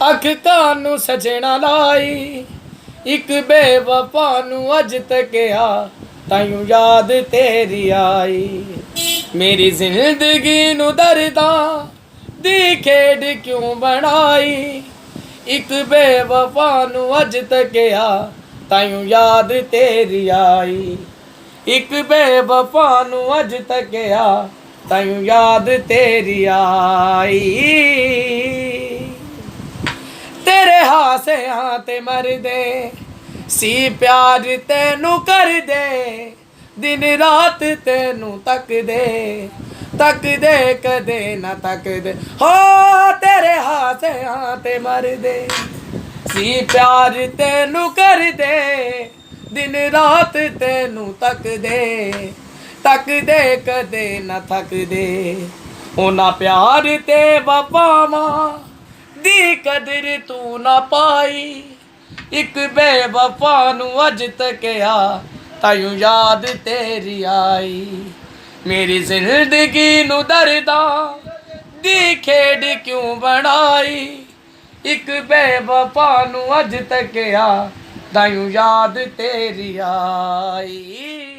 अख कानू सजना लाई एक बेवफा नू अज तक आ तायूं याद तेरी आई। मेरी जिंदगी नू दर्दां दी खेड क्यों बनाई एक बेवफा नू अज तक आ तायूं याद तेरी आई। एक बेवफा नू अज तक आ तायूं याद तेरी आई। तेरे हासियां ते मर दे सी प्यार तेनू कर दे दिन रात तेनू तक दे कदे ना तक दे हो। तेरे हासियां ते मर दे सी प्यार तेनू कर दे दिन रात तेनू तक दे कदे ना थक दे। ओना प्यार ते वफावां दी कदर तू ना पाई एक बेवफा नू अज तक आ तायूं याद तेरी आई। मेरी जिंदगी नू दर्दां दी खेड क्यों बनाई एक बेवफा नू अज तक आ तायूं याद तेरी आई।